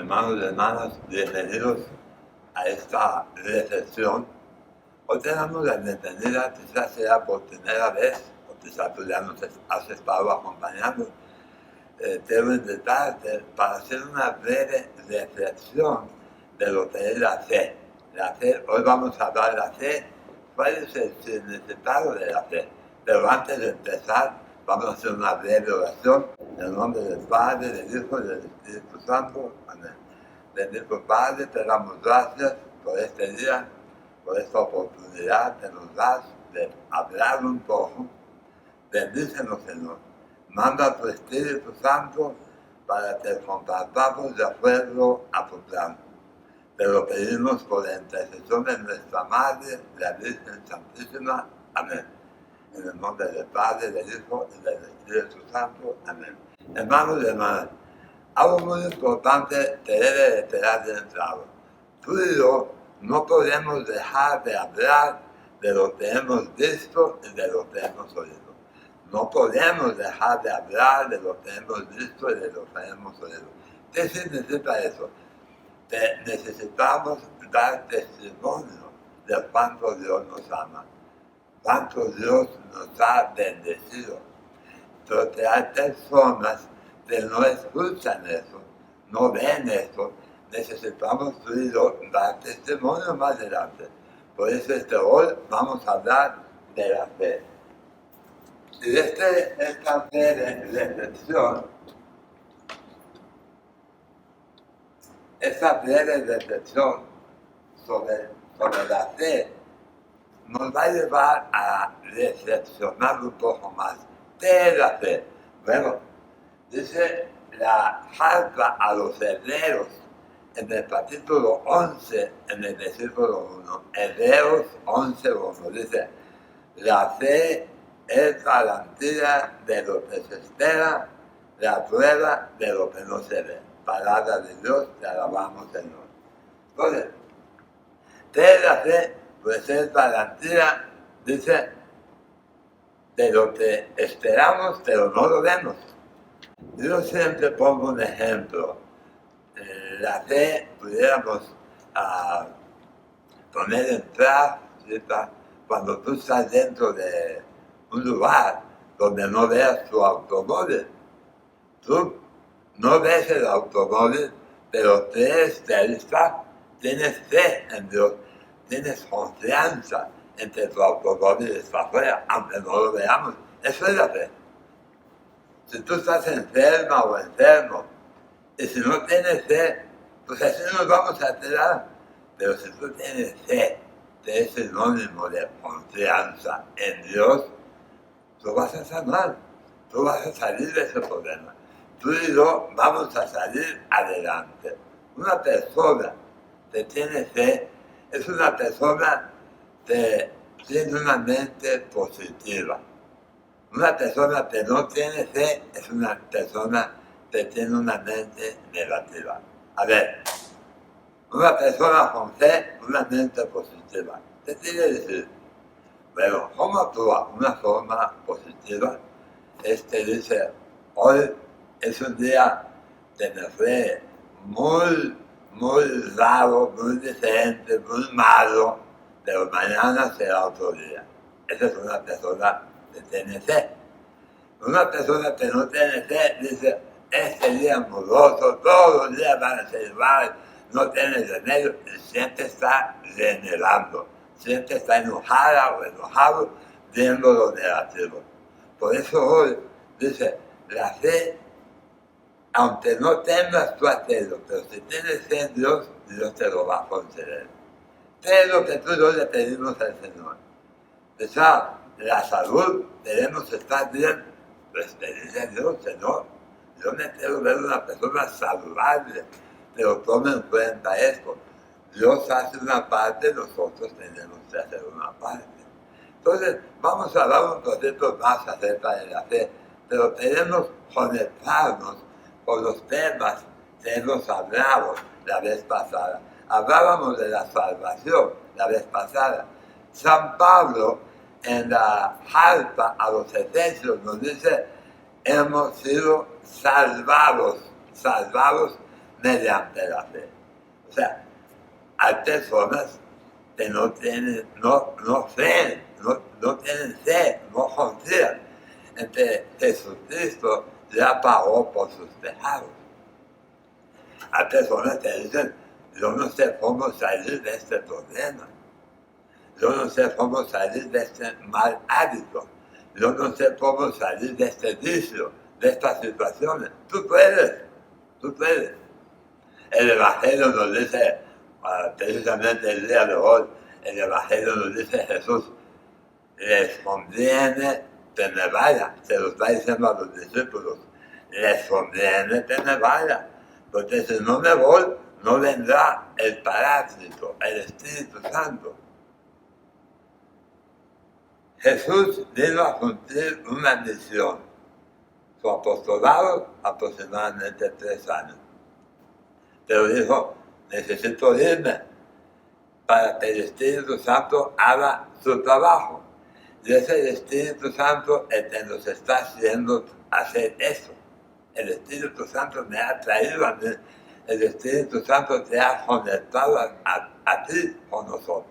Hermanos y hermanas, bienvenidos a esta reflexión. Hoy tenemos la bienvenida, quizás sea por primera vez, o quizás tú ya nos has estado acompañando. Quiero invitarte para hacer una breve reflexión de lo que es la fe. La fe, hoy vamos a hablar de la fe, cuál es el significado de la fe. Pero antes de empezar, vamos a hacer una breve oración en el nombre del Padre, del Hijo y del Espíritu Santo. Amén. Bendito Padre, te damos gracias por este día, por esta oportunidad que nos das de hablar un poco. Bendícenos, Señor. Manda tu Espíritu Santo para que compartamos de acuerdo a tu plan. Te lo pedimos por la intercesión de nuestra Madre, la Virgen Santísima. Amén. En el nombre del Padre, del Hijo y del Espíritu Santo. Amén. Hermanos y hermanas, algo muy importante que debe de quedar bien claro. Tú y yo no podemos dejar de hablar de lo que hemos visto y de lo que hemos oído. No podemos dejar de hablar de lo que hemos visto y de lo que hemos oído. ¿Qué significa eso? Que necesitamos dar testimonio de cuánto Dios nos ama, cuánto Dios nos ha bendecido. Pero que hay personas que no escuchan eso, no ven eso. Necesitamos tú y yo dar testimonio más adelante. Por eso hoy vamos a hablar de la fe. Y esta fe de reflexión, esta breve reflexión sobre la fe nos va a llevar a reflexionar un poco más. ¿Qué es la fe? Bueno, dice la carta a los Hebreos en el capítulo 11, en el versículo 1, Hebreos 11:1, dice, la fe es garantía de lo que se espera, la prueba de lo que no se ve. Palabra de Dios, te alabamos, Señor. Entonces, ¿qué es la fe? Pues es garantía, dice, de lo que esperamos, pero no lo vemos. Yo siempre pongo un ejemplo. La fe pudiéramos poner en práctica cuando tú estás dentro de un lugar donde no veas tu automóvil. Tú no ves el automóvil, pero crees que ahí está. Tienes fe en Dios, tienes confianza en que tu automóvil está afuera, aunque no lo veamos. Eso es la fe. Si tú estás enferma o enfermo, y si no tienes fe, pues así nos vamos a quedar. Pero si tú tienes fe, que es sinónimo de confianza en Dios, tú vas a sanar, tú vas a salir de ese problema. Tú y yo vamos a salir adelante. Una persona que tiene fe es una persona que tiene una mente positiva. Una persona que no tiene fe es una persona que tiene una mente negativa. A ver, una persona con fe, una mente positiva. ¿Qué quiere decir? Bueno, ¿cómo actúa? Una forma positiva es que dice, hoy es un día que me fue muy raro, muy diferente, muy malo, pero mañana será otro día. Esa es una persona que tiene fe. Una persona que no tiene fe dice, este día es amoroso, todos los días van a ser iguales, no tiene remedio, y siempre está renegando, siempre está enojada o enojado viendo lo negativo. Por eso hoy dice, la fe, aunque no tengas tú aquello, pero si tienes fe en Dios, Dios te lo va a conceder. ¿Qué es lo que tú y yo le pedimos al Señor? Quizá la salud, debemos estar bien, pues pedirle a Dios, Señor, yo me quiero ver una persona saludable, pero tome en cuenta esto. Dios hace una parte, nosotros tenemos que hacer una parte. Entonces, vamos a hablar un poquito más acerca de la fe, pero queremos conectarnos con los temas que hemos hablado la vez pasada. Hablábamos de la salvación la vez pasada. San Pablo, en la carta a los Efesios, nos dice, hemos sido salvados mediante la fe. O sea, hay personas que no tienen, no creen, no tienen fe, no confían en que Jesucristo ya pagó por sus pecados. Hay personas que dicen, yo no sé cómo salir de este problema, yo no sé cómo salir de este mal hábito, yo no sé cómo salir de este vicio, de estas situaciones. Tú puedes, tú puedes. El Evangelio nos dice, precisamente el día de hoy, el Evangelio nos dice Jesús, les conviene que me vaya, se lo está diciendo a los discípulos, les conviene que me vaya, porque si no me voy, no vendrá el Paráclito, el Espíritu Santo. Jesús vino a cumplir una misión, su apostolado aproximadamente 3 años, pero dijo, necesito irme para que el Espíritu Santo haga su trabajo. Y es el Espíritu Santo el que nos está haciendo hacer eso. El Espíritu Santo me ha traído a mí. El Espíritu Santo te ha conectado a ti con nosotros.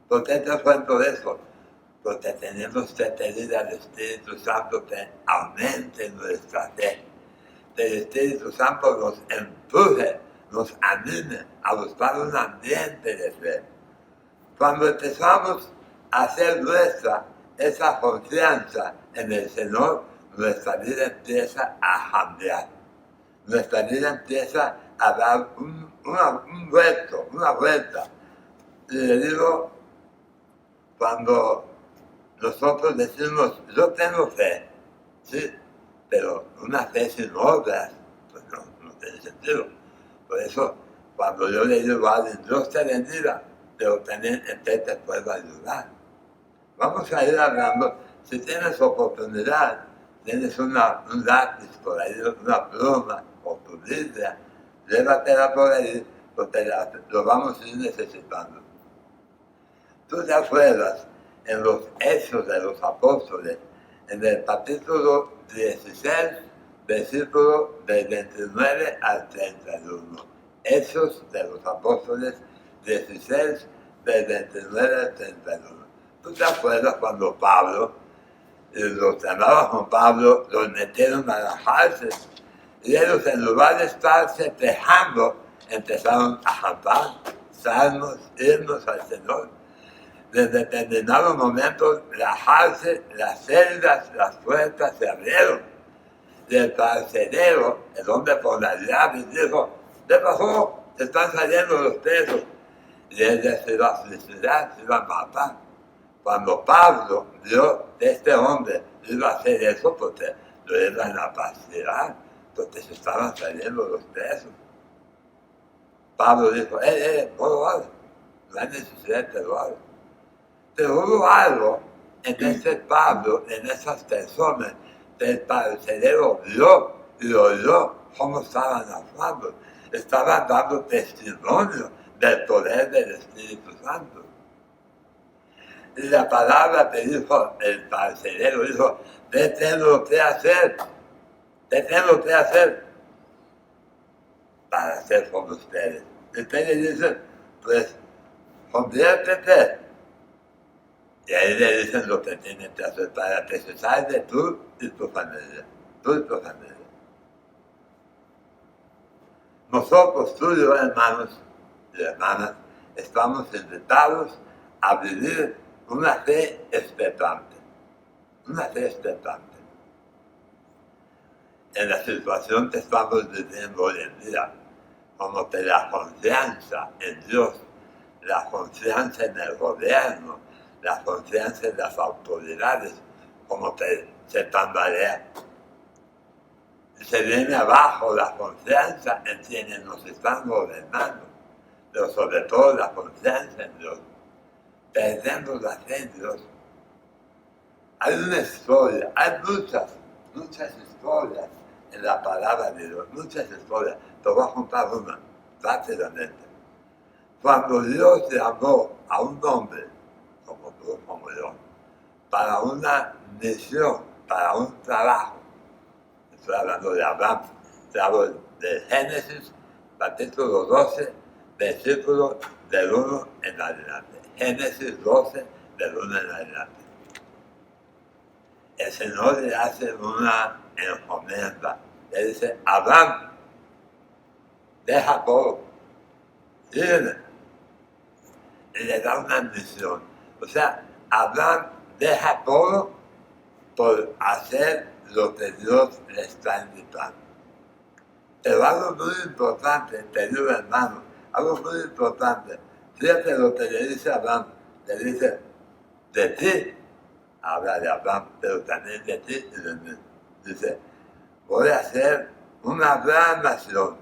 ¿Por qué te cuento eso? Porque tenemos que pedir al Espíritu Santo que aumente nuestra fe. Que el Espíritu Santo nos empuje, nos anime a buscar un ambiente de fe. Cuando empezamos a hacer nuestra esa confianza en el Señor, nuestra vida empieza a cambiar. Nuestra vida empieza a dar una vuelta. Y le digo, cuando nosotros decimos, yo tengo fe, sí, pero una fe sin obras, pues no tiene sentido. Por eso, cuando yo le digo a alguien, Dios te bendiga, pero también en fe te puedo ayudar. Vamos a ir hablando, si tienes oportunidad, tienes un lápiz por ahí, una pluma o tu Biblia, llévatela por ahí, porque lo vamos a ir necesitando. ¿Tú te acuerdas en los Hechos de los Apóstoles, en el capítulo 16, versículo del 29 al 31? Hechos de los Apóstoles 16, del 29 al 31. ¿Tú te acuerdas cuando Pablo, los que andaban con Pablo, los metieron a la cárcel? Y ellos, en lugar de estarse quejando, empezaron a cantar salmos, himnos al Señor. Desde determinados momentos, la cárcel, las celdas, las puertas se abrieron. Y el carcelero, el hombre con las llaves, dijo, ¿qué pasó? Se están saliendo los presos. Y él se iba a suicidar, se iba a matar. Cuando Pablo vio que este hombre iba a hacer eso, porque lo iban a pastorear, porque se estaban saliendo los presos. Pablo dijo, no lo hagas, no hay necesidad de lo hagas. Pero hubo algo en ese Pablo, en esas personas, que el carcelero vio y oyó cómo estaban actuando. Estaban dando testimonio del poder del Espíritu Santo. Y la palabra que dijo el carcelero, dijo, ¿qué tengo que hacer? ¿Qué tengo que hacer para ser como ustedes? Y ustedes dicen, pues, conviértete. Y ahí le dicen lo que tienen que hacer para que se salve tú y tu familia. Tú y tu familia. Nosotros, tú y yo, hermanos y hermanas, estamos invitados a vivir una fe expectante. Una fe expectante. En la situación que estamos viviendo hoy en día, como que la confianza en Dios, la confianza en el gobierno, la confianza en las autoridades, como que se tambalea. Se viene abajo la confianza en quienes nos están gobernando, pero sobre todo la confianza en Dios. Perdemos la fe en Dios. Hay una historia, hay muchas historias en la palabra de Dios, muchas historias. Te voy a contar una, rápidamente. Cuando Dios llamó a un hombre, como tú, como yo, para una misión, para un trabajo, estoy hablando de Abraham, te hablo de Génesis capítulo 12, versículo del 1 en adelante. Génesis 12, del 1 en adelante. El Señor le hace una encomienda. Le dice, Abraham, deja todo, sígueme. Y le da una misión. O sea, Abraham deja todo por hacer lo que Dios le está invitando. Pero algo muy importante, querido hermano, algo muy importante. Fíjate lo que le dice a Abraham. Le dice, de ti, habla de Abraham, pero también de ti y de mí. Dice, voy a hacer una gran nación,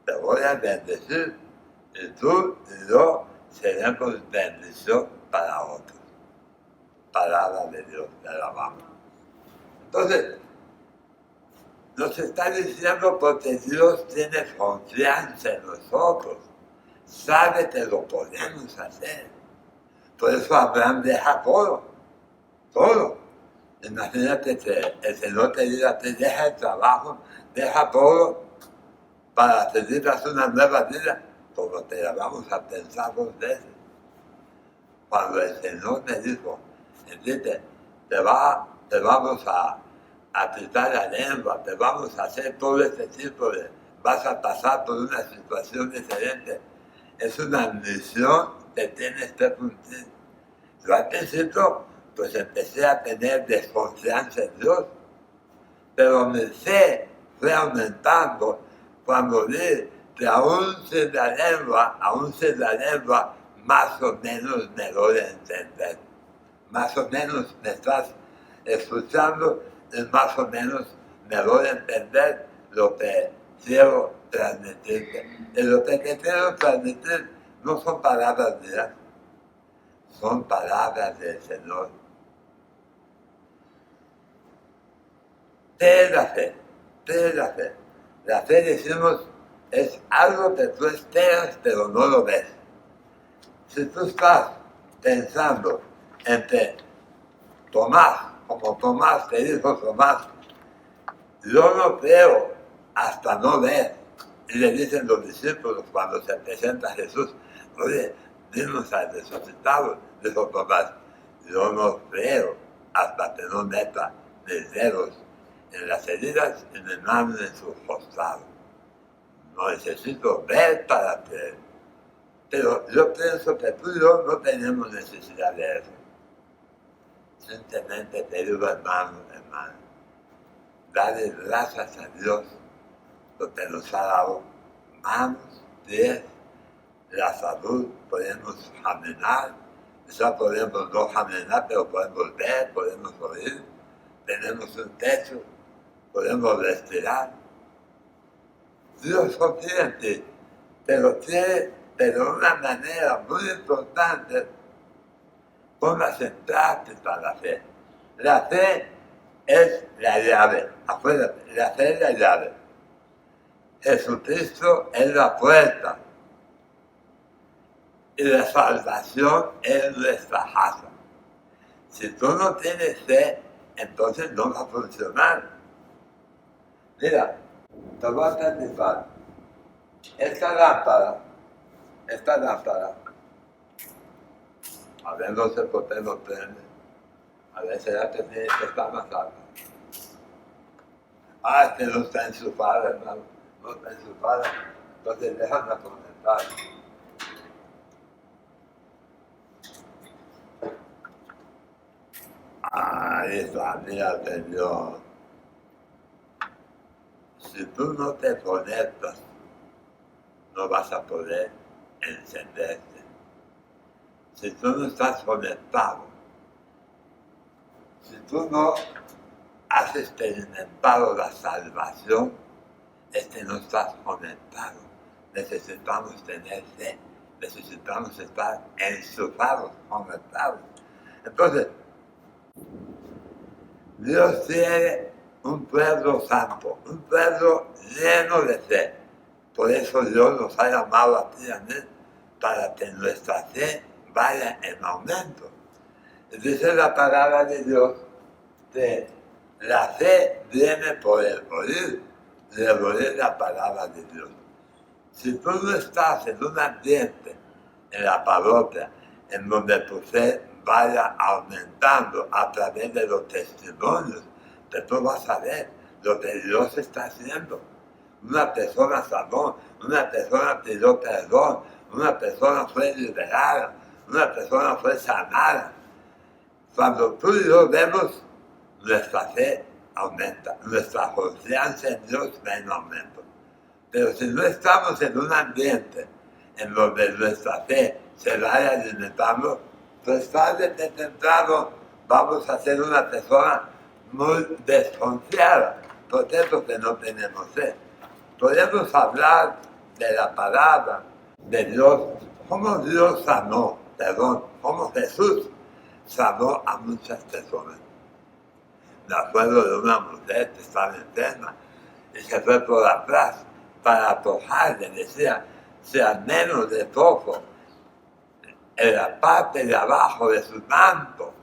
te voy a bendecir y tú y yo seremos bendición para otros. Palabra de Dios, te alabamos. Entonces, nos está diciendo porque Dios tiene confianza en nosotros, sabe que lo podemos hacer. Por eso Abraham deja todo, todo. Imagínate que el Señor te diga, te deja el trabajo, deja todo para que vivas una nueva vida, como te la vamos a pensar 2 veces. Cuando el Señor me dijo, entiende, te vamos a quitar la lengua, te vamos a hacer todo este tipo de, vas a pasar por una situación diferente. Es una misión que tienes que cumplir. Yo al principio, pues empecé a tener desconfianza en Dios, pero mi fe fue aumentando cuando vi que aún sin la lengua, más o menos me doy a entender. Más o menos me estás escuchando y más o menos me doy a entender lo que quiero transmitirte. Y lo que te quiero transmitir no son palabras mías, son palabras del Señor. ¿Qué es la fe? ¿Qué es la fe? La fe, decimos, es algo que tú esperas pero no lo ves. Si tú estás pensando en que Tomás, como Tomás, te dijo Tomás, yo no creo hasta no ver. Y le dicen los discípulos cuando se presenta a Jesús, oye, dinos al resucitado, dijo Tomás, yo no creo hasta que no meta mis dedos en las heridas y mis manos en sus costados. No necesito ver para creer. Pero yo pienso que tú y yo no tenemos necesidad de eso. Simplemente te digo, hermano, dale gracias a Dios porque nos ha dado manos, pies, la salud, podemos caminar, quizás podemos no caminar, pero podemos ver, podemos oír, tenemos un techo, podemos respirar. Dios confía en ti, pero quiere, de una manera muy importante, pongas en práctica la fe. La fe es la llave, acuérdate, la fe es la llave. Jesucristo es la puerta y la salvación es nuestra casa. Si tú no tienes fe, entonces no va a funcionar. Mira, te voy a platicar. Esta lámpara, a ver, no sé por qué no prende. A ver, será que tiene que estar más alta. Ah, es que no está enchufada, hermano. No está enchufada. Entonces déjame comentar. Ahí está, mira, Dios. Si tú no te conectas, no vas a poder encenderte. Si tú no estás conectado, si tú no has experimentado la salvación, es que no estás conectado. Necesitamos tener fe, necesitamos estar enchufados, conectados. Entonces, Dios tiene un pueblo santo, un pueblo lleno de fe. Por eso Dios nos ha llamado a ti y a mí, para que nuestra fe vaya en aumento. Y dice la palabra de Dios que la fe viene por el oír, y el oír la palabra de Dios. Si tú no estás en un ambiente, en la parroquia, en donde tu fe vaya aumentando a través de los testimonios, que tú vas a ver lo que Dios está haciendo. Una persona sanó, una persona pidió perdón, una persona fue liberada, una persona fue sanada. Cuando tú y yo vemos, nuestra fe aumenta, nuestra confianza en Dios va en aumento. Pero si no estamos en un ambiente en donde nuestra fe se vaya alimentando, pues tarde que temprano vamos a ser una persona muy desconfiada, por eso que no tenemos fe. Podemos hablar de la palabra de Dios, cómo Dios sanó, cómo Jesús sanó a muchas personas. Me acuerdo de una mujer que estaba enferma y se fue por atrás para tocarle, decía, si al menos de poco, en la parte de abajo de su manto,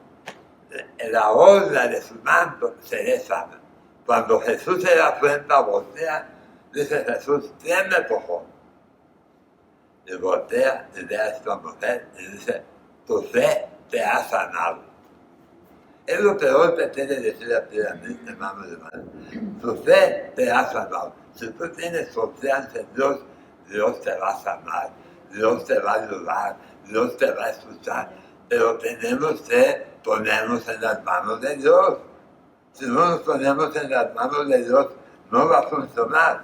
en la orla de su manto, seré sana. Cuando Jesús se da cuenta, voltea, dice Jesús, ¿quién me tocó? Y voltea y ve a esta mujer y dice, tu fe te ha sanado. Es lo que hoy te quiere decir a ti, a mí, hermano y hermana. Tu fe te ha sanado. Si tú tienes confianza en Dios, Dios te va a sanar, Dios te va a ayudar, Dios te va a escuchar. Pero tenemos que ponernos en las manos de Dios. Si no nos ponemos en las manos de Dios, no va a funcionar.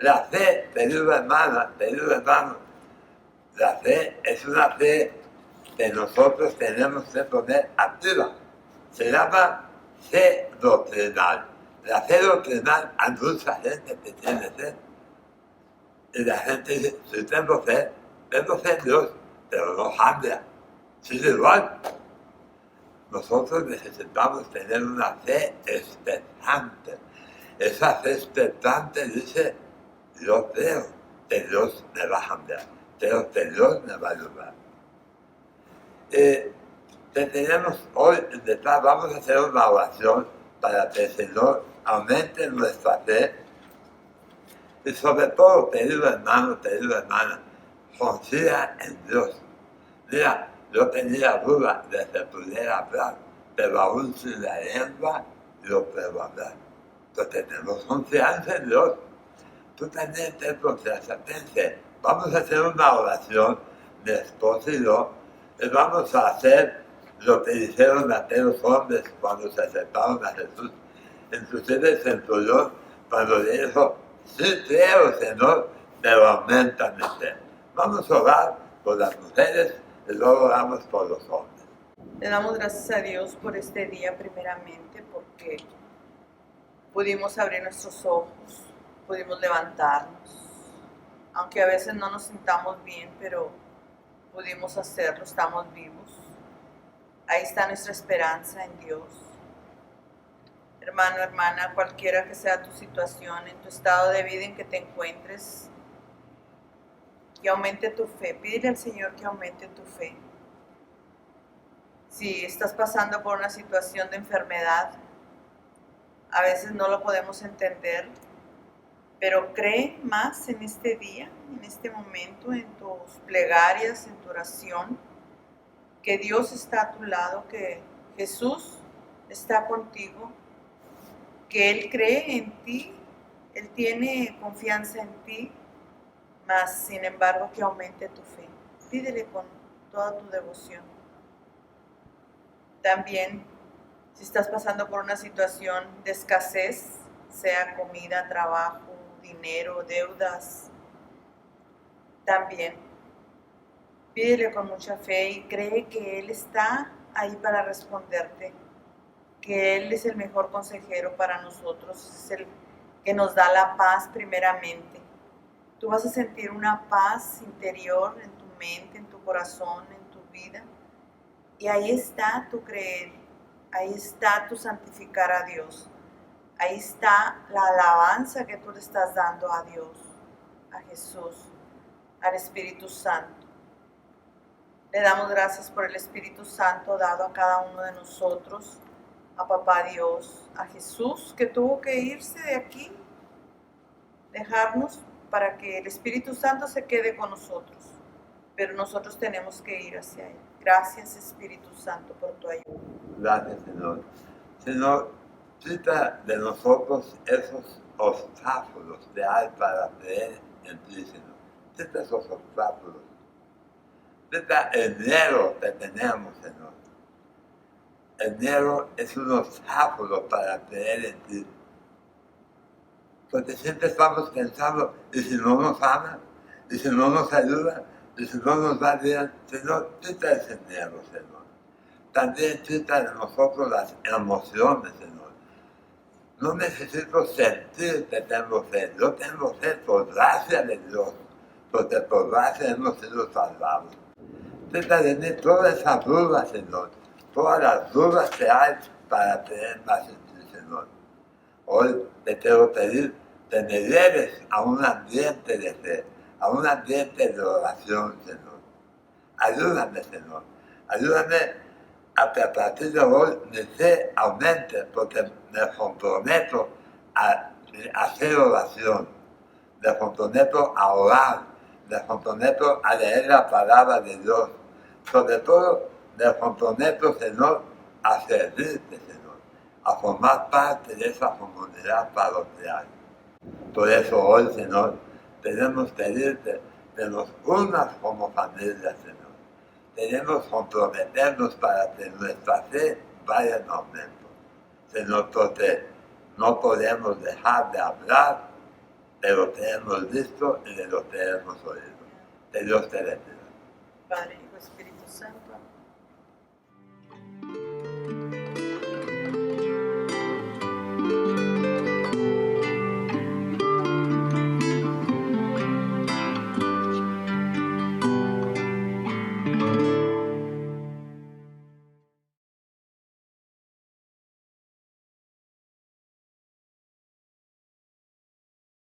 La fe, querido hermana, querido hermano, la fe es una fe que nosotros tenemos que poner activa. Se llama fe doctrinal. La fe doctrinal a mucha gente que tiene fe. Y la gente dice, si tengo fe en Dios, pero no cambia. Sigue igual. Nosotros necesitamos tener una fe expectante. Esa fe expectante dice, yo creo que Dios me va a cambiar, creo que Dios me va a ayudar. Que tenemos hoy, vamos a hacer una oración para que el Señor aumente nuestra fe y sobre todo, querido hermano, querida hermana, confía en Dios. Mira, yo tenía duda de que pudiera hablar, pero aún sin la lengua yo puedo hablar. Entonces tenemos confianza en Dios. Tú también ten confianza, pense, vamos a hacer una oración, mi esposo y yo, y vamos a hacer lo que hicieron aquellos hombres cuando se acercaron a Jesús. Inclusive el centurión, cuando le dijo, sí creo, Señor, pero aumenta mi fe. Vamos a orar por las mujeres y luego oramos por los hombres. Le damos gracias a Dios por este día primeramente, porque pudimos abrir nuestros ojos, pudimos levantarnos, aunque a veces no nos sintamos bien, pero pudimos hacerlo, estamos vivos. Ahí está nuestra esperanza en Dios. Hermano, hermana, cualquiera que sea tu situación, en tu estado de vida en que te encuentres, que aumente tu fe. Pídele al Señor que aumente tu fe. Si estás pasando por una situación de enfermedad, a veces no lo podemos entender, pero cree más en este día, en este momento, en tus plegarias, en tu oración, que Dios está a tu lado, que Jesús está contigo, que Él cree en ti, Él tiene confianza en ti, mas sin embargo que aumente tu fe. Pídele con toda tu devoción. También, si estás pasando por una situación de escasez, sea comida, trabajo, dinero, deudas, también pídele con mucha fe y cree que Él está ahí para responderte, que Él es el mejor consejero para nosotros, es el que nos da la paz primeramente. Tú vas a sentir una paz interior en tu mente, en tu corazón, en tu vida. Y ahí está tu creer, ahí está tu santificar a Dios. Ahí está la alabanza que tú le estás dando a Dios, a Jesús, al Espíritu Santo. Le damos gracias por el Espíritu Santo dado a cada uno de nosotros, a Papá Dios, a Jesús que tuvo que irse de aquí, dejarnos para que el Espíritu Santo se quede con nosotros, pero nosotros tenemos que ir hacia Él. Gracias, Espíritu Santo, por tu ayuda. Gracias, Señor. Señor, quita de nosotros esos obstáculos que hay para creer en ti, Señor. Quita esos obstáculos. Quita el miedo que tenemos, Señor. El miedo es un obstáculo para creer en ti. Porque siempre estamos pensando, ¿y si no nos ama? ¿Y si no nos ayuda? ¿Y si no nos va bien? Señor, quita ese miedo, Señor. También quita de nosotros las emociones, Señor. No necesito sentir que tengo sed. Yo tengo sed por gracia de Dios, porque por gracia hemos sido salvados. Quita de mí todas esas dudas, Señor. Todas las dudas que hay para creer más en ti, Señor. Hoy te quiero pedir que me lleves a un ambiente de fe, a un ambiente de oración, Señor. Ayúdame, Señor. Ayúdame a que a partir de hoy mi fe aumente, porque me comprometo a hacer oración, me comprometo a orar, me comprometo a leer la palabra de Dios. Sobre todo, me comprometo, Señor, a servirte, Señor, a formar parte de esa comunidad parroquial. Por eso hoy, Señor, queremos pedirte que nos unas como familia, Señor. Queremos comprometernos para que nuestra fe vaya en aumento. Señor, porque no podemos dejar de hablar de lo que hemos visto y de lo que hemos oído. Que Dios te bendiga. Padre, Hijo, Espíritu Santo.